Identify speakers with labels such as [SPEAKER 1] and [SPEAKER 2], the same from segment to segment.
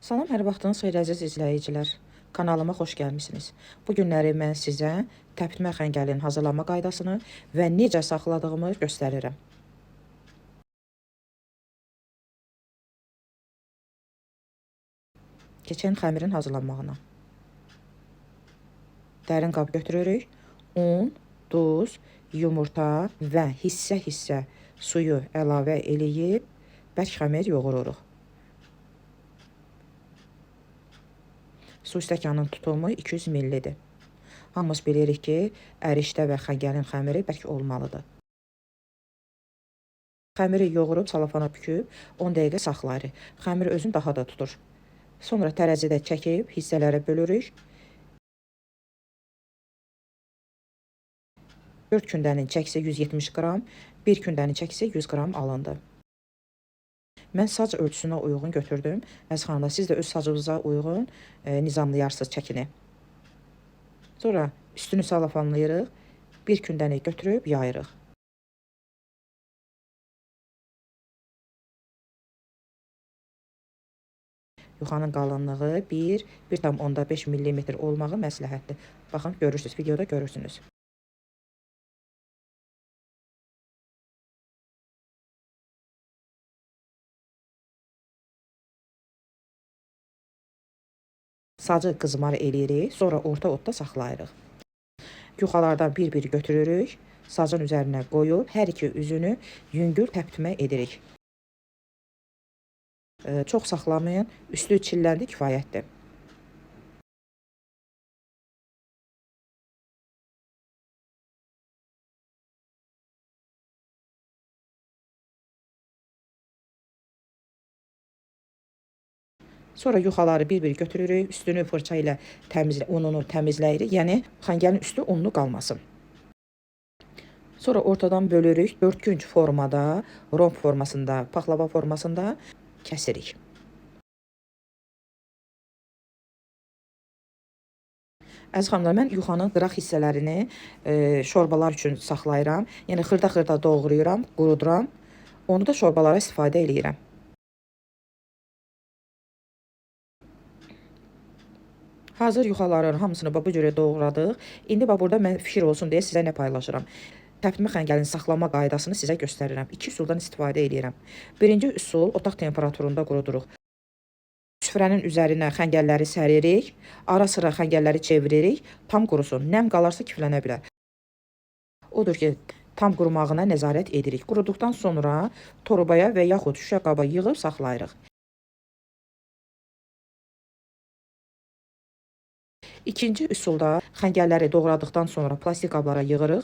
[SPEAKER 1] Salam, hər vaxtınız xeyir əziz izləyicilər. Kanalıma xoş gəlmisiniz. Bu günləri mən sizə təpitmə xəngəlin hazırlanma qaydasını və necə saxladığımı göstərirəm. Keçən xəmirin hazırlanmağına. Dərin qab götürürük. Un, duz, yumurta və hissə-hissə suyu əlavə eləyib bərk xəmir yoğururuq. Su stəkanının tutumu 200 ml-dir. Hamımız bilirik ki, ərişdə və xəngəlin xəmiri bərk olmalıdır. Xəmiri yoğurub salafana büküb 10 dəqiqə saxlayırıq. Xəmir özünü daha da tutur. Sonra tərəzidə çəkib hissələrə bölürük. 4 kündənin çəkisi 170 qram, 1 kündənin çəkisi 100 qram alındı. Mən sac ölçüsünə uyğun götürdüm. Əziz xanımlar, siz də öz sacınıza uyğun nizamlayarsınız çəkini. Sonra üstünü salafanlayırıq. 1 kündəni götürüb yayırıq. Yuxanın qalınlığı 1,5 mm olmağı məsləhətdir. Baxın, görürsünüz, videoda görürsünüz. Sacı qızmar eləyirik, sonra orta odda saxlayırıq. Yuxalardan bir-bir götürürük, sacın üzərinə qoyub hər iki üzünü yüngül təpitmə edirik. Çox saxlamayın, üstü çilləndi kifayətdir. Sonra yuxaları bir-bir götürürük, üstünü fırça ilə ununu təmizləyirik, yəni xəngəlin üstü unlu qalmasın. Sonra ortadan bölürük, dördkünc formada, romb formasında, paxlava formasında kəsirik. Əziz xanımlar, mən yuxanın qıraq hissələrini şorbalar üçün saxlayıram. Yəni xırda-xırda doğrayıram, quruduram. Onu da şorbalara istifadə eləyirəm. Hazır yuxaların hamısını bu cürə doğradıq. İndi burada mən fikir olsun deyə sizə nə paylaşıram. Təpitmə xəngəlini saxlama qaydasını sizə göstərirəm. 2 üsuldan istifadə edirəm. Birinci üsul otaq temperaturunda quruduruq. Süfrənin üzərinə xəngəlləri səririk, ara sıra xəngəlləri çeviririk, tam qurusun. Nəm qalarsa kiflənə bilər. Odur ki, tam qurumağına nəzarət edirik. Quruduqdan sonra torbaya və yaxud şüşə qaba yığıb saxlayırıq. İkinci üsulda xəngəlləri doğradıqdan sonra plastik qablara yığırıq.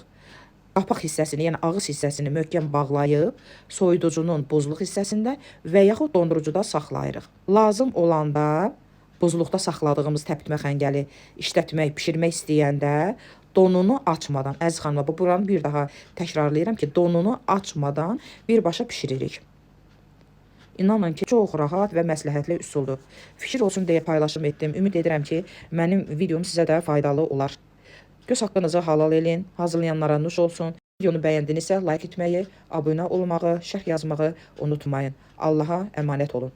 [SPEAKER 1] Qapaq hissəsini, yəni ağız hissəsini möhkəm bağlayıb, soyuducunun buzluq hissəsində və yaxud dondurucuda saxlayırıq. Lazım olanda buzluqda saxladığımız təpitmə xəngəli işlətmək, bişirmək istəyəndə donunu açmadan, əziz xanımlar, buranı bir daha təkrarlayıram ki, donunu açmadan birbaşa bişiririk. İnanın ki, çox rahat və məsləhətli üsuldur. Fikir olsun deyə paylaşım etdim. Ümid edirəm ki, mənim videom sizə də faydalı olar. Göz haqqınızı halal edin, hazırlayanlara nuş olsun. Videonu bəyəndinizsə like etməyi, abunə olmağı, şərh yazmağı unutmayın. Allaha əmanət olun.